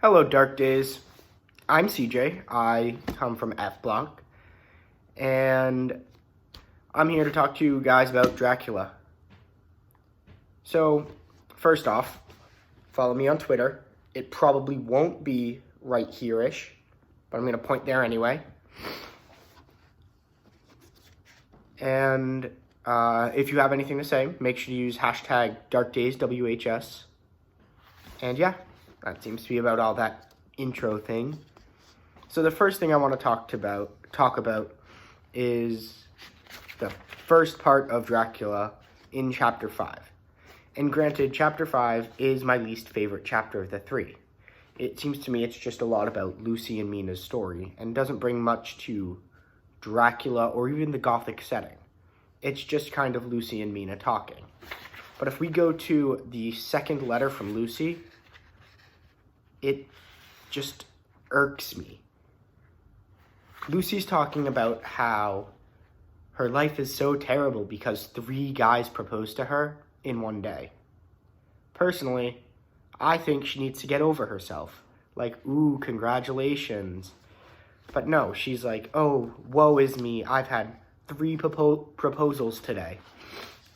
Hello, Dark Days. I'm CJ. I come from F Block, and I'm here to talk to you guys about Dracula. So, first off, follow me on Twitter. It probably won't be right here-ish, but I'm going to point there anyway. And if you have anything to say, make sure to use hashtag DarkDaysWHS. And yeah, that seems to be about all that intro thing. So the first thing I want to talk about is the first part of Dracula in Chapter 5. And granted, Chapter 5 is my least favorite chapter of the three. It seems to me it's just a lot about Lucy and Mina's story and doesn't bring much to Dracula or even the Gothic setting. It's just kind of Lucy and Mina talking. But if we go to the second letter from Lucy, it just irks me. Lucy's talking about how her life is so terrible because 3 guys proposed to her in one day. Personally, I think she needs to get over herself. Like, ooh, congratulations. But no, she's like, oh, woe is me. I've had 3 proposals today.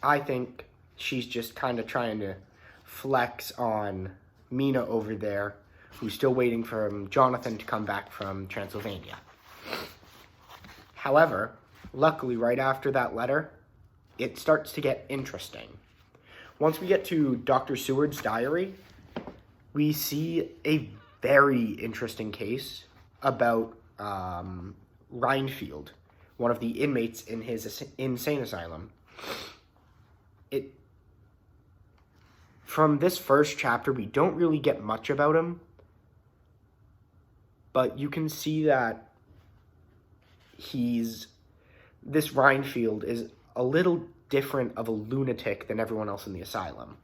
I think she's just kind of trying to flex on Mina over there, who's still waiting for Jonathan to come back from Transylvania. However, luckily, right after that letter, it starts to get interesting. Once we get to Dr. Seward's diary, we see a very interesting case about Rhinefield, one of the inmates in his insane asylum. From this first chapter, we don't really get much about him, but you can see that this Rhinefield is a little different of a lunatic than everyone else in the asylum.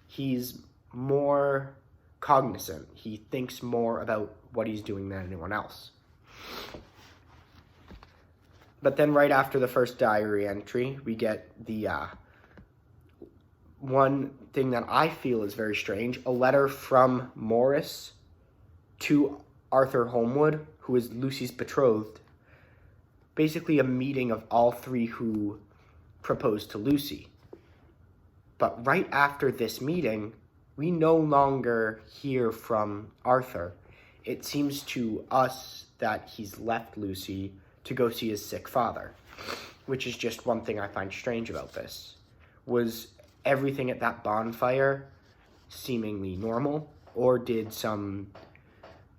He's more cognizant. He thinks more about what he's doing than anyone else. But then right after the first diary entry, we get the one thing that I feel is very strange, a letter from Morris to Arthur Holmwood, who is Lucy's betrothed. Basically a meeting of all 3 who proposed to Lucy. But right after this meeting, we no longer hear from Arthur. It seems to us that he's left Lucy to go see his sick father, which is just one thing I find strange about this. Was everything at that bonfire seemingly normal, or did some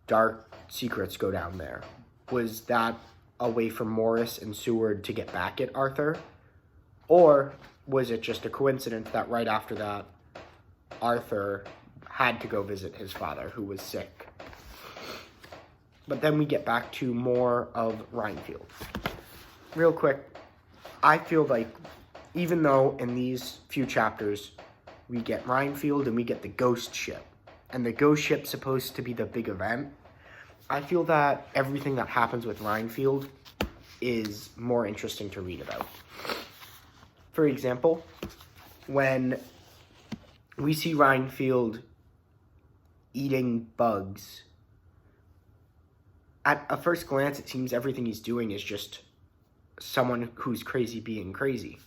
dark secrets go down there? Was that a way for Morris and Seward to get back at Arthur? Or was it just a coincidence that right after that, Arthur had to go visit his father, who was sick? But then we get back to more of Rhinefield. Real quick, I feel like even though in these few chapters we get Rhinefield and we get the ghost ship, and the ghost ship's supposed to be the big event, I feel that everything that happens with Rhinefield is more interesting to read about. For example, when we see Rhinefield eating bugs, at a first glance, it seems everything he's doing is just someone who's crazy being crazy.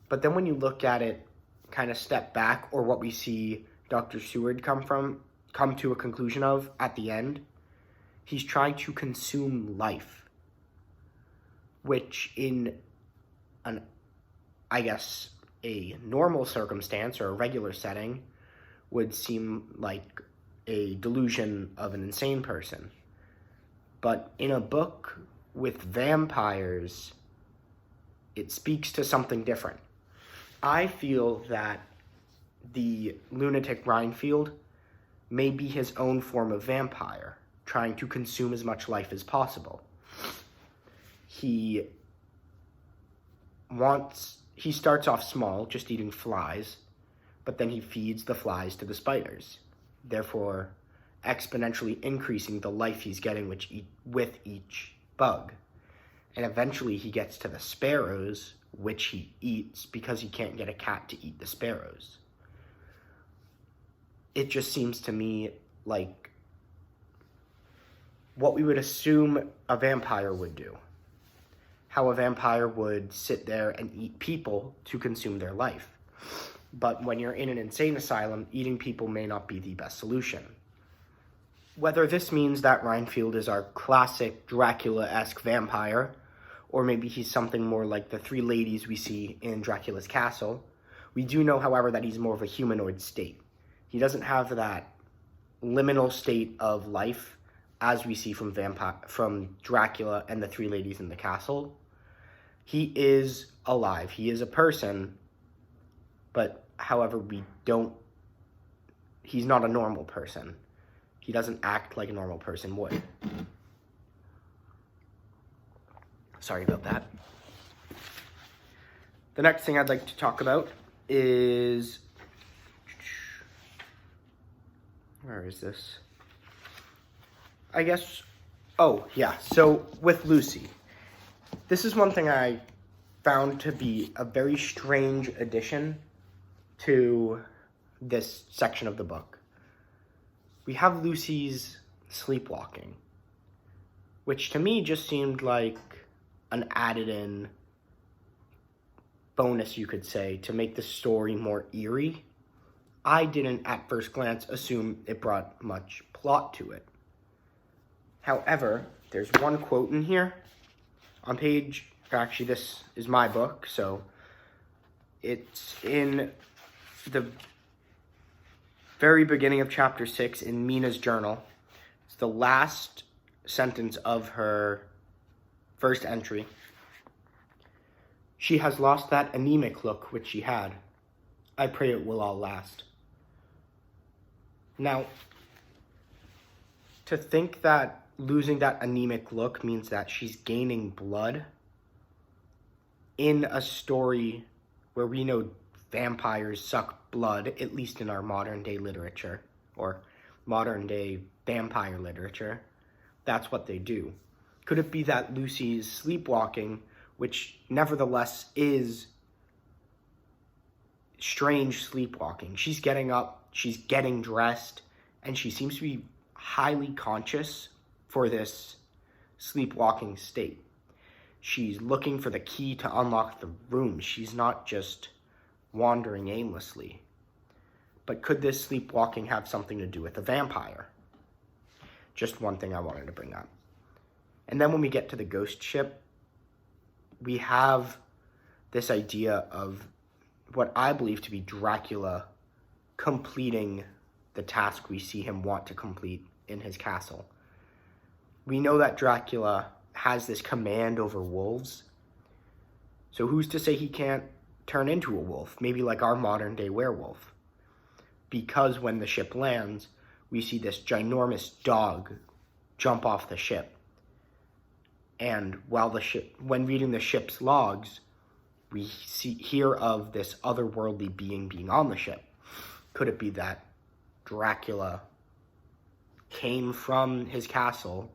But then when you look at it, kind of step back, or what we see Dr. Seward come to a conclusion of at the end, he's trying to consume life, which in a normal circumstance or a regular setting would seem like a delusion of an insane person. But in a book with vampires, it speaks to something different. I feel that the lunatic Rhinefield may be his own form of vampire, trying to consume as much life as possible. He starts off small, just eating flies, but then he feeds the flies to the spiders, therefore exponentially increasing the life he's getting with each bug. And eventually he gets to the sparrows, which he eats because he can't get a cat to eat the sparrows. It just seems to me like what we would assume a vampire would do. How a vampire would sit there and eat people to consume their life. But when you're in an insane asylum, eating people may not be the best solution. Whether this means that Renfield is our classic Dracula-esque vampire, or maybe he's something more like the three ladies we see in Dracula's castle, we do know, however, that he's more of a humanoid state. He doesn't have that liminal state of life as we see from Dracula and the three ladies in the castle. He is alive. He is a person, but however, he's not a normal person. He doesn't act like a normal person would. Sorry about that. The next thing I'd like to talk about is, where is this? So with Lucy, this is one thing I found to be a very strange addition to this section of the book. We have Lucy's sleepwalking, which to me just seemed like an added in bonus, you could say, to make the story more eerie. I didn't at first glance assume it brought much plot to it. However, there's one quote in here on actually this is my book, so it's in the very beginning of chapter 6 in Mina's journal. It's the last sentence of her first entry. She has lost that anemic look which she had. I pray it will all last. Now, to think that losing that anemic look means that she's gaining blood in a story where we know vampires suck blood, at least in our modern day literature, or modern day vampire literature, that's what they do. Could it be that Lucy's sleepwalking, which nevertheless is strange sleepwalking, she's getting up, she's getting dressed, and she seems to be highly conscious for this sleepwalking state. She's looking for the key to unlock the room. She's not just wandering aimlessly. But could this sleepwalking have something to do with a vampire? Just one thing I wanted to bring up. And then when we get to the ghost ship, we have this idea of what I believe to be Dracula completing the task we see him want to complete in his castle. We know that Dracula has this command over wolves. So who's to say he can't turn into a wolf? Maybe like our modern day werewolf. Because when the ship lands, we see this ginormous dog jump off the ship. And when reading the ship's logs, we hear of this otherworldly being on the ship. Could it be that Dracula came from his castle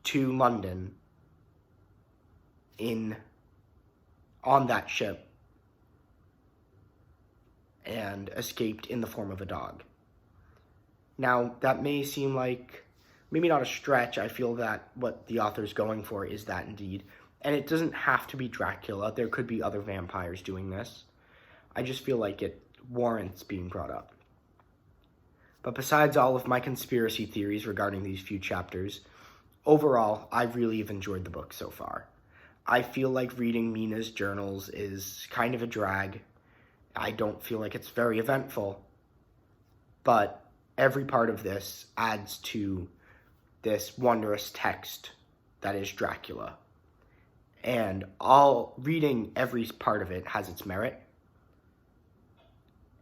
to London on that ship and escaped in the form of a dog? Now, that may seem like maybe not a stretch. I feel that what the author's going for is that indeed. And it doesn't have to be Dracula. There could be other vampires doing this. I just feel like it warrants being brought up. But besides all of my conspiracy theories regarding these few chapters, overall, I really have enjoyed the book so far. I feel like reading Mina's journals is kind of a drag. I don't feel like it's very eventful. But every part of this adds to this wondrous text that is Dracula. And reading every part of it has its merit.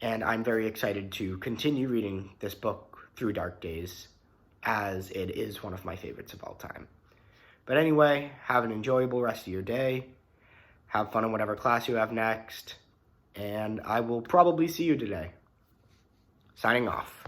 And I'm very excited to continue reading this book through dark days, as it is one of my favorites of all time. But anyway, have an enjoyable rest of your day. Have fun in whatever class you have next. And I will probably see you today. Signing off.